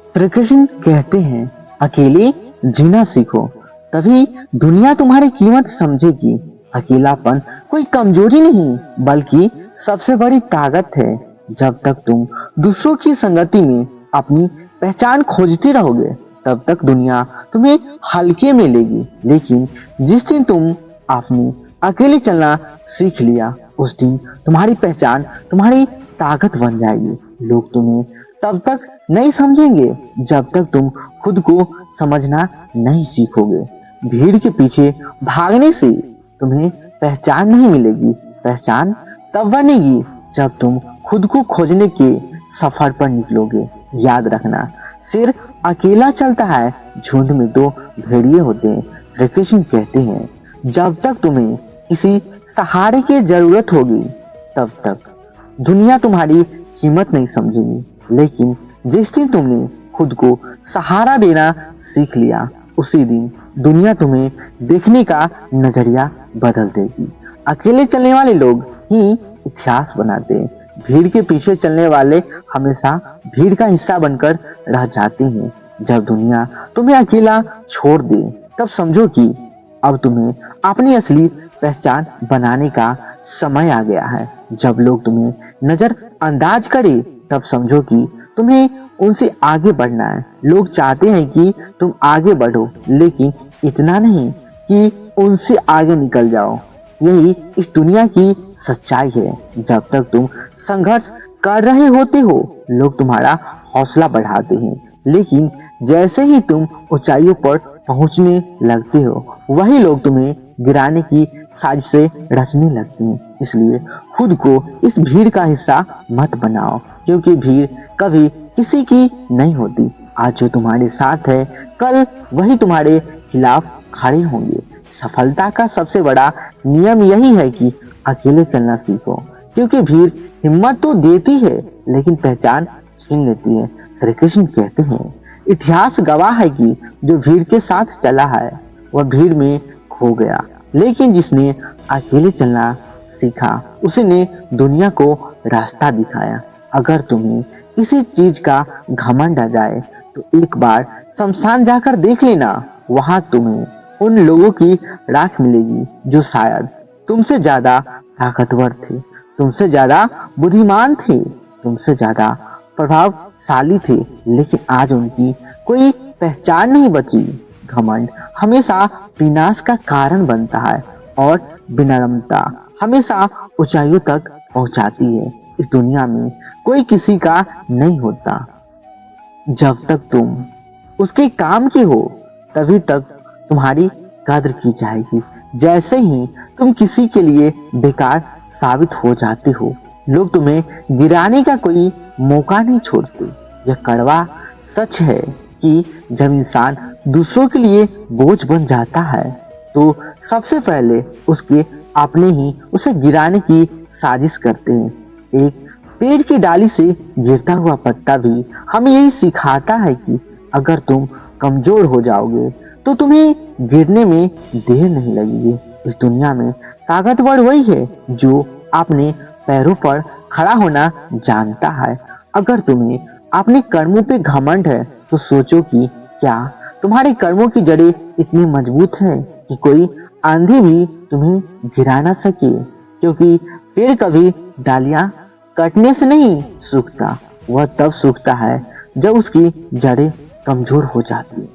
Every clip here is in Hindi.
श्री कृष्ण कहते हैं अकेले जीना सीखो, तभी दुनिया तुम्हारी कीमत समझेगी। अकेलापन कोई कमजोरी नहीं बल्कि सबसे बड़ी ताकत है। जब तक तुम दूसरों की संगति में अपनी पहचान खोजते रहोगे तब तक दुनिया तुम्हें हल्के में लेगी। लेकिन जिस दिन तुम अपनी अकेले चलना सीख लिया उस दिन तुम्हारी पहचान तुम्हारी ताकत बन जाएगी। लोग तुम्हें तब तक नहीं समझेंगे जब तक तुम खुद को समझना नहीं सीखोगे। भीड़ के पीछे भागने से तुम्हें पहचान नहीं मिलेगी। पहचान तब बनेगी जब तुम खुद को खोजने के सफर पर निकलोगे। याद रखना, शेर अकेला चलता है, झुंड में दो भेड़िए होते हैं। श्री कृष्ण कहते हैं जब तक तुम्हें किसी सहारे की जरूरत होगी तब तक दुनिया तुम्हारी कीमत नहीं समझेगी। लेकिन जिस दिन तुमने खुद को सहारा देना सीख लिया उसी दिन दुनिया तुम्हें देखने का नजरिया बदल देगी। अकेले चलने वाले लोग ही इतिहास बनाते हैं। भीड़ के पीछे चलने वाले हमेशा भीड़ का हिस्सा बनकर रह जाते हैं। जब दुनिया तुम्हें अकेला छोड़ दे तब समझो कि अब तुम्हें अपनी असली पहचान बनाने का समय आ गया है। जब लोग तुम्हें नजरअंदाज करे तब समझो कि तुम्हें उनसे आगे बढ़ना है। लोग चाहते हैं कि तुम आगे बढ़ो, लेकिन इतना नहीं कि उनसे आगे निकल जाओ। यही इस दुनिया की सच्चाई है। जब तक तुम संघर्ष कर रहे होते हो लोग तुम्हारा हौसला बढ़ाते हैं, लेकिन जैसे ही तुम ऊंचाइयों पर पहुंचने लगते हो वही लोग तुम्हें गिराने की साजिशें रचने लगते हैं। इसलिए खुद को इस भीड़ का हिस्सा मत बनाओ, क्योंकि भीड़ कभी किसी की नहीं होती। आज जो तुम्हारे साथ है कल वही तुम्हारे खिलाफ खड़े होंगे। सफलता का सबसे बड़ा नियम यही है कि अकेले चलना सीखो, क्योंकि भीड़ हिम्मत तो देती है लेकिन पहचान छीन लेती है। श्री कृष्ण कहते हैं इतिहास गवाह है कि जो भीड़ के साथ चला है वह भीड़ में खो गया, लेकिन जिसने अकेले चलना सीखा उसने दुनिया को रास्ता दिखाया। अगर तुम्हें किसी चीज का घमंड आ जाए तो एक बार शमशान जाकर देख लेना। वहां तुम्हें उन लोगों की राख मिलेगी जो शायद तुमसे ज्यादा ताकतवर थे, तुमसे ज्यादा बुद्धिमान थे, तुमसे ज्यादा प्रभावशाली थे, लेकिन आज उनकी कोई पहचान नहीं बची। घमंड हमेशा विनाश का कारण बनता है और विनम्रता हमेशा ऊंचाइयों तक पहुंचाती है। इस दुनिया में कोई किसी का नहीं होता। जब तक तुम उसके काम के हो तभी तक तुम्हारी कद्र की जाएगी। जैसे ही तुम किसी के लिए बेकार साबित हो जाते हो लोग तुम्हें गिराने का कोई मौका नहीं छोड़ते। यह कड़वा सच है कि जब इंसान दूसरों के लिए बोझ बन जाता है तो सबसे पहले उसके अपने ही उसे गिराने की साजिश करते हैं। एक पेड़ की डाली से गिरता हुआ पत्ता भी हमें यही सिखाता है कि अगर तुम कमजोर हो जाओगे तो तुम्हें गिरने में देर नहीं लगेगी। इस दुनिया में ताकतवर वही है जो अपने पैरों पर खड़ा होना जानता है। अगर तुम्हें अपने कर्मों पे घमंड है तो सोचो कि क्या तुम्हारे कर्मों की जड़ें इतनी मजबूत हैं कि कोई आंधी भी तुम्हें गिरा ना सके, क्योंकि पेड़ कभी डालियां कटने से नहीं सूखता, वह तब सूखता है जब उसकी जड़ें कमजोर हो जाती है।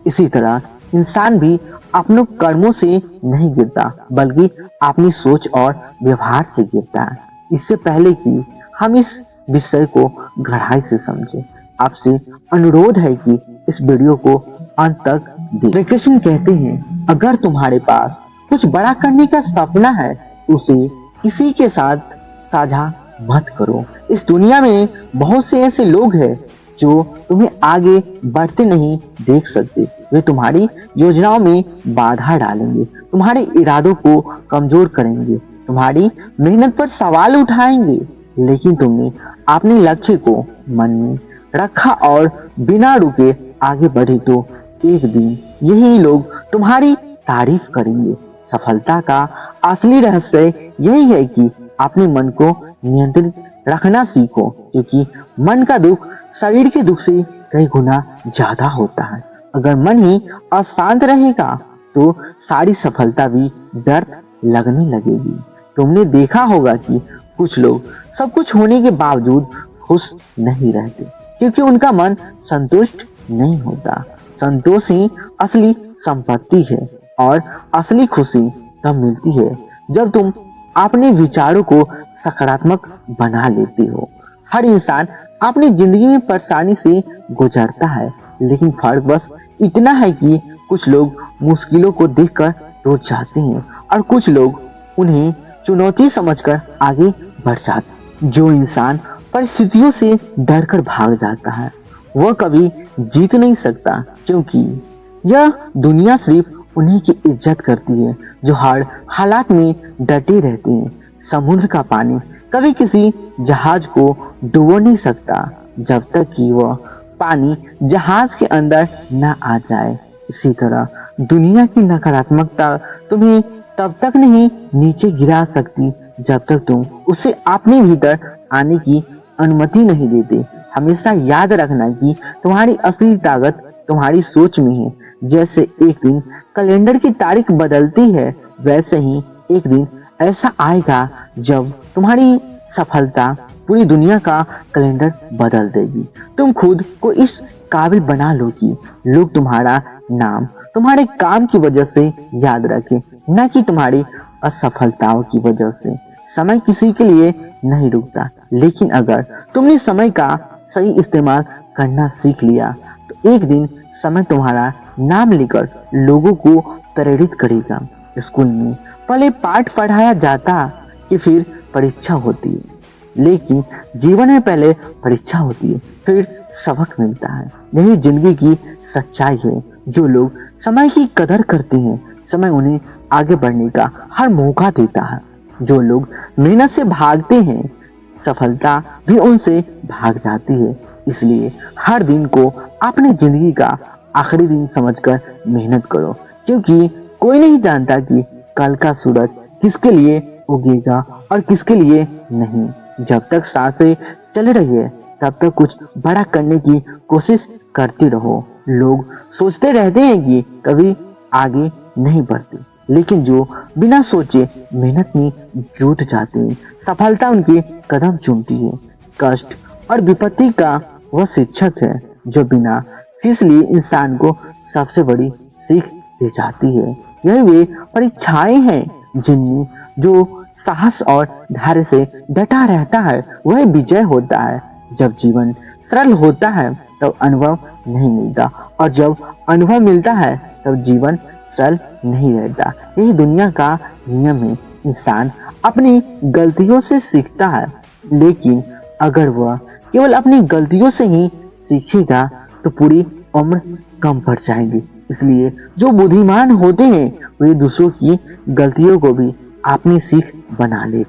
इसी तरह इंसान भी अपनों कर्मों से नहीं गिरता बल्कि अपनी सोच और व्यवहार से गिरता है। इससे पहले कि हम इस विषय को गहराई से समझें, आपसे अनुरोध है कि इस वीडियो को अंत तक देखें। श्री कृष्ण कहते हैं अगर तुम्हारे पास कुछ बड़ा करने का सपना है उसे किसी के साथ साझा मत करो। इस दुनिया में बहुत से ऐसे लोग हैं जो तुम्हें आगे बढ़ते नहीं देख सकते। वे तुम्हारी योजनाओं में बाधा डालेंगे, तुम्हारे इरादों को कमजोर करेंगे, तुम्हारी मेहनत पर सवाल उठाएंगे। लेकिन तुमने अपने लक्ष्य को मन में रखा और बिना रुके आगे बढ़े तो एक दिन यही लोग तुम्हारी तारीफ करेंगे। सफलता का असली रहस्य यही है कि अपने मन को नियंत्रित रखना सीखो, क्योंकि मन का दुख शरीर के दुख से कई गुना ज्यादा होता है। अगर मन ही अशांत रहेगा तो सारी सफलता भी व्यर्थ लगने लगेगी। तुमने देखा होगा कि कुछ लोग सब कुछ होने के बावजूद खुश नहीं रहते, क्योंकि उनका मन संतुष्ट नहीं होता। संतोष ही असली संपत्ति है और असली खुशी तब मिलती है जब तुम अपने विचारों को सकारात्मक बना लेती हो। हर इंसान अपनी जिंदगी में परेशानी से गुजरता है, लेकिन फर्क बस इतना है कि कुछ लोग मुश्किलों को देखकर टूट जाते हैं और कुछ लोग उन्हें चुनौती समझकर आगे बढ़ जाते हैं। जो इंसान परिस्थितियों से डरकर भाग जाता है वह कभी जीत नहीं सकता, क्योंकि यह दुनिया सिर्फ उन्हीं की इज्जत करती है जो हर हालात में डटे रहते हैं। समुद्र का पानी कभी किसी जहाज को डुबो नहीं सकता जब तक कि वह पानी जहाज के अंदर न आ जाए। इसी तरह दुनिया की नकारात्मकता तुम्हें तब तक नहीं नीचे गिरा सकती जब तक तुम उसे अपने भीतर आने की अनुमति नहीं देते। हमेशा याद रखना कि तुम्हारी असली ताकत तुम्हारी सोच में है। जैसे एक दिन कैलेंडर की तारीख बदलती है, वैसे ही एक दिन ऐसा आएगा जब तुम्हारी सफलता पूरी दुनिया का कैलेंडर बदल देगी। तुम खुद को इस काबिल बना लो कि लोग तुम्हारा नाम तुम्हारे काम की वजह से याद रखें, न कि तुम्हारी असफलताओं की वजह से। समय किसी के लिए नहीं रुकता, लेकिन अगर तुमने समय का सही इस्तेमाल करना सीख लिया तो एक दिन समय तुम्हारा नाम लेकर लोगों को प्रेरित करेगा। स्कूल में पहले पाठ पढ़ाया जाता कि फिर परीक्षा होती है, लेकिन जीवन में पहले परीक्षा होती है फिर सबक मिलता है। यही जिंदगी की सच्चाई है। जो लोग समय की कदर करते हैं, समय उन्हें आगे बढ़ने का हर मौका देता है। जो लोग मेहनत से भागते हैं, सफलता भी उनसे भाग जाती है। इसलिए हर दिन को अपनी जिंदगी का आखिरी दिन समझकर मेहनत करो, क्योंकि कोई नहीं जानता कि कल का सूरज किसके लिए उगेगा और किसके लिए नहीं। जब तक सांसें चल रही है तब तक कुछ बड़ा करने की कोशिश करते रहो। लोग सोचते रहते हैं कि कभी आगे नहीं बढ़ते, लेकिन जो बिना सोचे मेहनत में जुट जाते हैं, सफलता उनके कदम चूमती है। कष्ट और विपत्ति का वह शिक्षक है जो बिना फीस लिए इंसान को सबसे बड़ी सीख दे जाती है। यही वे परीक्षाएं हैं जिनमें जो साहस और धैर्य से डटा रहता है वह विजय होता है। जब जीवन सरल होता है तब अनुभव नहीं मिलता, और जब अनुभव मिलता है तब जीवन सरल नहीं रहता। यही दुनिया का नियम है। इंसान अपनी गलतियों से सीखता है, लेकिन अगर वह केवल अपनी गलतियों से ही सीखेगा तो पूरी उम्र कम पड़ जाएगी। इसलिए जो बुद्धिमान होते हैं वे दूसरों की गलतियों को भी अपनी सीख बना ले।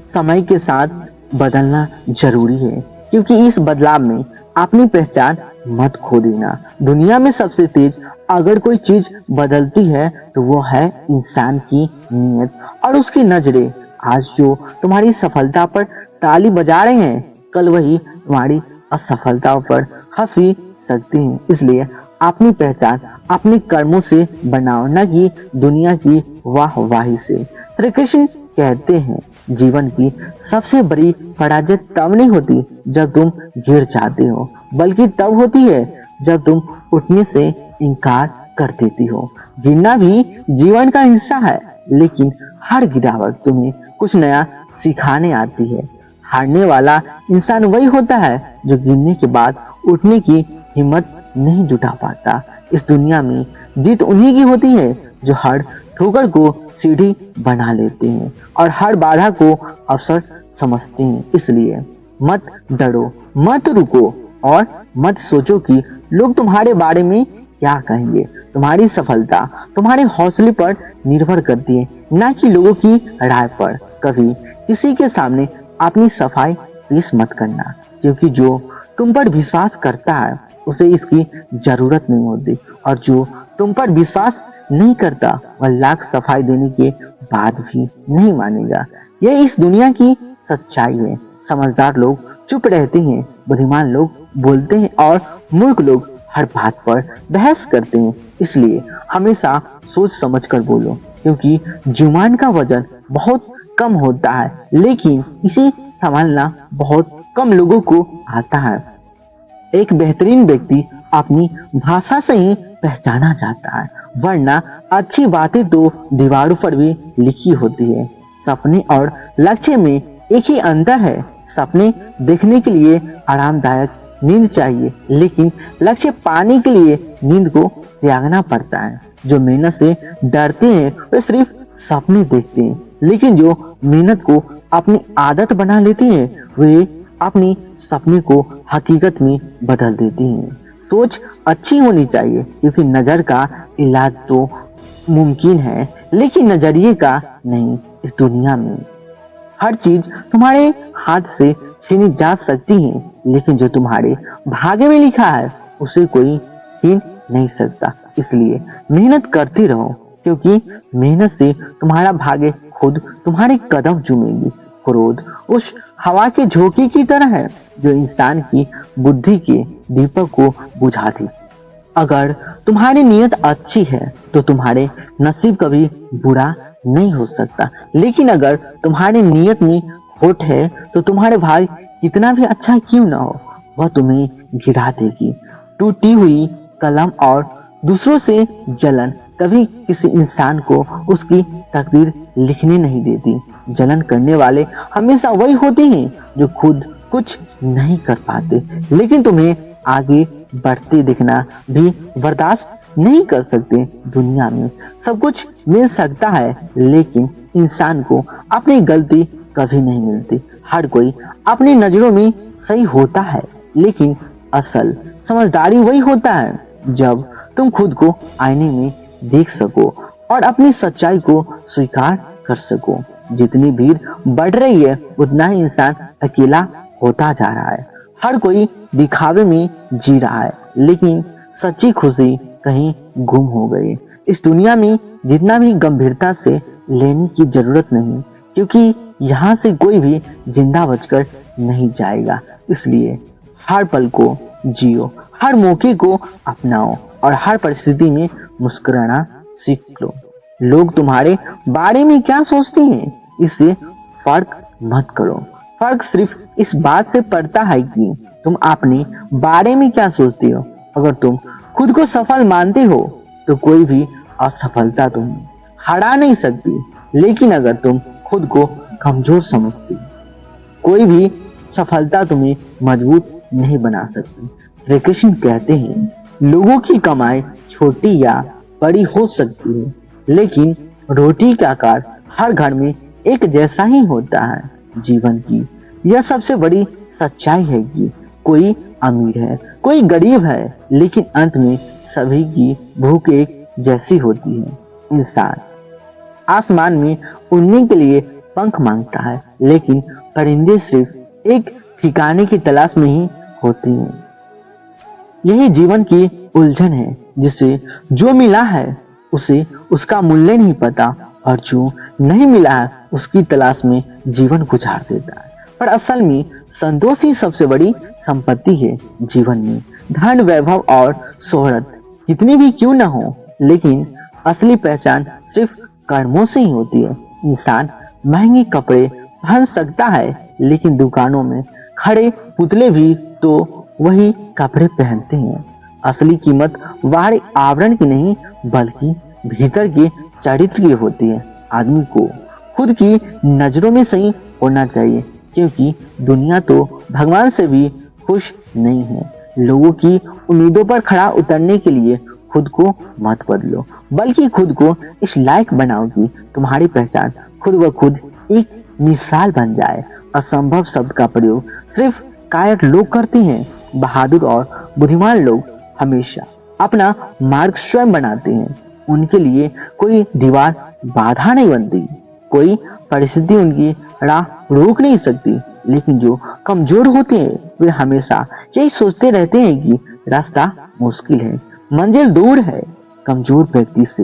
समय के साथ बदलना जरूरी है, क्योंकि इस बदलाव में अपनी पहचान मत खो देना। दुनिया में सबसे तेज अगर कोई चीज बदलती है तो वो है इंसान की नीयत और उसकी नजरें। आज जो तुम्हारी सफलता पर ताली बजा रहे हैं, कल वही तुम्हारी असफलताओं पर हंस भी सकते हैं। इसलिए अपनी पहचान अपने कर्मों से बनाओ, न कि दुनिया की वाहवाही से। श्री कृष्ण कहते हैं, जीवन की सबसे बड़ी पराजय तब नहीं होती जब तुम गिर जाते हो, बल्कि तब होती है जब तुम उठने से इनकार कर देती हो। गिरना भी जीवन का हिस्सा है, लेकिन हर गिरावट तुम्हें कुछ नया सिखाने आती है। हारने वाला इंसान वही होता है जो गिरने के बाद उठने की हिम्मत नहीं जुटा पाता। इस दुनिया में जीत उन्हीं की होती है जो हर ठोकर को सीढ़ी बना लेते हैं और हर बाधा को अवसर समझते हैं। इसलिए मत डरो, मत रुको और मत सोचो कि लोग तुम्हारे बारे में क्या कहेंगे। तुम्हारी सफलता तुम्हारे हौसले पर निर्भर करती है, न कि लोगों की राय पर। कभी किसी के सामने अपनी सफाई पेश मत करना, क्योंकि जो तुम पर विश्वास करता है उसे इसकी जरूरत नहीं होती, और जो तुम पर विश्वास नहीं करता वह लाख सफाई देने के बाद भी नहीं मानेगा। यह इस दुनिया की सच्चाई है। समझदार लोग चुप रहते हैं, बुद्धिमान लोग बोलते हैं और मूर्ख लोग हर बात पर बहस करते हैं। इसलिए हमेशा सोच समझ कर बोलो, क्योंकि जुबान का वजन बहुत कम होता है, लेकिन इसे संभालना बहुत कम लोगों को आता है। एक बेहतरीन व्यक्ति अपनी भाषा से ही पहचाना जाता है, वरना अच्छी बातें तो दीवारों पर भी लिखी होती है। सपने और लक्ष्य में एक ही अंतर है। सपने देखने के लिए आरामदायक नींद चाहिए, लेकिन लक्ष्य पाने के लिए नींद को त्यागना पड़ता है। जो मेहनत से डरते हैं वे सिर्फ सपने देखते हैं, लेकिन जो मेहनत को अपनी आदत बना लेते हैं वे अपनी सपने को हकीकत में बदल देते हैं। सोच अच्छी होनी चाहिए, क्योंकि नजर का इलाज तो मुमकिन है, लेकिन नजरिए का नहीं। इस दुनिया में हर चीज तुम्हारे हाथ से छीनी जा सकती है, लेकिन जो तुम्हारे भाग्य में लिखा है उसे कोई छीन नहीं सकता। इसलिए मेहनत करती रहो, क्योंकि मेहनत से तुम्हारा भाग्य खुद तुम्हारे कदम चूमेगी। क्रोध उस हवा के झोंके की तरह है जो इंसान की बुद्धि के दीपक को बुझा दी। अगर तुम्हारी नीयत अच्छी है तो तुम्हारे नसीब कभी बुरा नहीं हो सकता, लेकिन अगर तुम्हारी नीयत में खोट है तो तुम्हारे भाग्य कितना भी अच्छा क्यों ना हो, वह तुम्हें गिरा देगी। टूटी हुई कलम और दूसरों से जलन कभी किसी इंसान को उसकी तकदीर लिखने नहीं देती। जलन करने वाले हमेशा वही होते हैं जो खुद कुछ नहीं कर पाते, लेकिन तुम्हें आगे बढ़ते दिखना भी बर्दाश्त नहीं कर सकते। दुनिया में सब कुछ मिल सकता है, लेकिन इंसान को अपनी गलती कभी नहीं मिलती। हर कोई अपनी नजरों में सही होता है, लेकिन असल समझदारी वही होता है जब तुम खुद को आईने में देख सको और अपनी सच्चाई को स्वीकार कर सको। जितनी भीड़ बढ़ रही है उतना ही इंसान अकेला होता जा रहा है। हर कोई दिखावे में जी रहा है, लेकिन सच्ची खुशी कहीं गुम हो गई। इस दुनिया में जितना भी गंभीरता से लेने की जरूरत नहीं, क्योंकि यहाँ से कोई भी जिंदा बचकर नहीं जाएगा। इसलिए हर पल को जियो, हर मौके को अपनाओ और हर परिस्थिति में मुस्कुराना सीख लो। लोग तुम्हारे बारे में क्या सोचते हैं इससे फर्क मत करो। फर्क सिर्फ इस बात से पड़ता है कि तुम अपने बारे में क्या सोचते हो। अगर तुम खुद को सफल मानते हो तो कोई भी असफलता तुम्हें हरा नहीं सकती, लेकिन अगर तुम खुद को कमजोर समझते कोई भी सफलता तुम्हें मजबूत नहीं बना सकती। श्री कृष्ण कहते हैं, लोगों की कमाई छोटी या बड़ी हो सकती है, लेकिन रोटी का आकार हर घर में एक जैसा ही होता है। जीवन की यह सबसे बड़ी सच्चाई है कि कोई अमीर है, कोई गरीब है, लेकिन अंत में सभी की भूख एक जैसी होती है। इंसान आसमान में उड़ने के लिए पंख मांगता है, लेकिन परिंदे सिर्फ एक ठिकाने की तलाश में ही होती हैं। यही जीवन की उलझन है, जिसे जो मिला है उसे उसका मूल्य नहीं पता और जो नहीं मिला है उसकी तलाश में जीवन गुजार देता है। पर असल में संतोष ही सबसे बड़ी संपत्ति है। जीवन में धन, वैभव और शोहरत कितनी भी क्यों ना हो, लेकिन असली पहचान सिर्फ कर्मों से ही होती है। इंसान महंगे कपड़े पहन सकता है, लेकिन दुकानों में खड़े पुतले भी तो वही कपड़े पहनते हैं। असली कीमत बाहरी आवरण की नहीं, बल्कि भीतर के चरित्र की होती है। आदमी को खुद की नजरों में सही होना चाहिए, क्योंकि दुनिया तो भगवान से भी खुश नहीं है। लोगों की उम्मीदों पर खड़ा उतरने के लिए खुद को मत बदलो, बल्कि खुद को इस लायक बनाओ कि तुम्हारी पहचान खुद व खुद एक मिसाल बन जाए। असंभव शब्द का प्रयोग सिर्फ कायर लोग करते हैं। बहादुर और बुद्धिमान लोग हमेशा अपना मार्ग स्वयं बनाते हैं। उनके लिए कोई दीवार बाधा नहीं बनती, कोई परिस्थिति उनकी राह रोक नहीं सकती। लेकिन जो कमजोर होते हैं वे हमेशा यही सोचते रहते हैं कि रास्ता मुश्किल है, मंजिल दूर है। कमजोर व्यक्ति से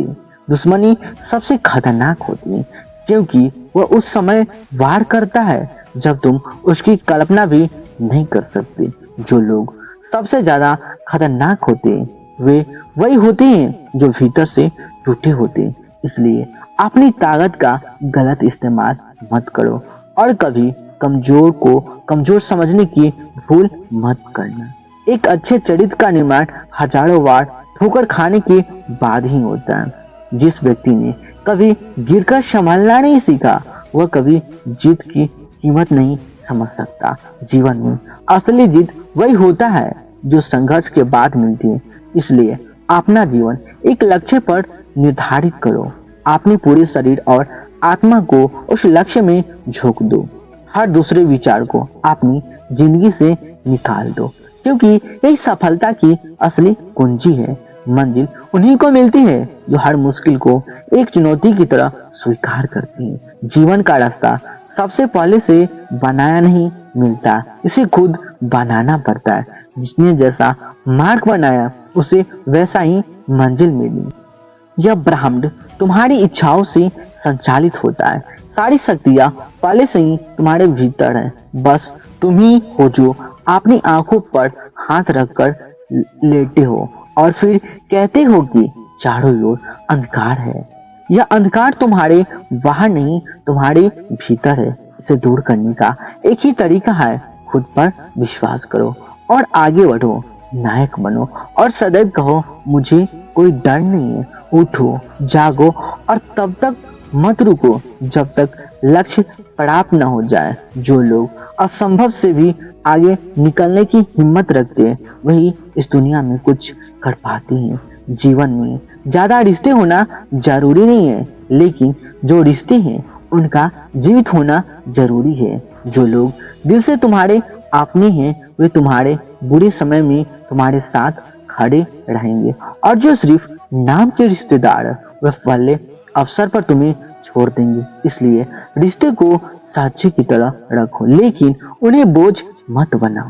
दुश्मनी सबसे खतरनाक होती है, क्योंकि वह उस समय वार करता है जब तुम उसकी कल्पना भी नहीं कर सकते। जो लोग सबसे ज्यादा खतरनाक होते हैं वे वही होते हैं जो भीतर से टूटे होते हैं। इसलिए अपनी ताकत का गलत इस्तेमाल मत करो और कभी कमजोर को कमजोर समझने की भूल मत करना। एक अच्छे चरित्र का निर्माण हजारों बार ठोकर खाने के बाद ही होता है। जिस व्यक्ति ने कभी गिरकर संभलना नहीं सीखा वह कभी जीत की कीमत नहीं समझ सकता। जीवन में असली जीत वही होता है जो संघर्ष के बाद मिलती है। इसलिए अपना जीवन एक लक्ष्य पर निर्धारित करो, अपने पूरे शरीर और आत्मा को उस लक्ष्य में झोंक दो। हर दूसरे विचार को अपनी जिंदगी से निकाल दो, क्योंकि यही सफलता की असली कुंजी है। मंजिल उन्हीं को मिलती है जो हर मुश्किल को एक चुनौती की तरह स्वीकार करते हैं। जीवन का रास्ता सबसे पहले से बनाया नहीं मिलता, इसे खुद बनाना पड़ता है। जिसने जैसा मार्ग बनाया उसे वैसा ही मंजिल मिली। यह ब्रह्मांड तुम्हारी इच्छाओं से संचालित होता है। सारी शक्तियां पहले से ही तुम्हारे भीतर है, बस तुम ही हो जो अपनी आंखों पर हाथ रखकर लेटे हो और फिर कहते हो कि चारों ओर अंधकार है। यह अंधकार तुम्हारे बाहर नहीं तुम्हारे भीतर है। इसे दूर करने का एक ही तरीका है, खुद पर विश्वास करो और आगे बढ़ो। नायक बनो और सदैव कहो मुझे कोई डर नहीं है। उठो, जागो और तब तक मत रुको जब तक लक्ष्य प्राप्त न हो जाए। जो लोग असंभव से भी आगे निकलने की हिम्मत रखते हैं वही इस दुनिया में कुछ कर पाते हैं। जीवन में ज्यादा रिश्ते होना जरूरी नहीं है, लेकिन जो रिश्ते हैं उनका जीवित होना जरूरी है। जो लोग दिल से तुम्हारे अपने हैं वे तुम्हारे बुरे समय में तुम्हारे साथ खड़े रहेंगे, और जो सिर्फ नाम के रिश्तेदार वे पहले अवसर पर तुम्हें छोड़ देंगे। इसलिए रिश्ते को साझी की तरह रखो, लेकिन उन्हें बोझ मत बनाओ।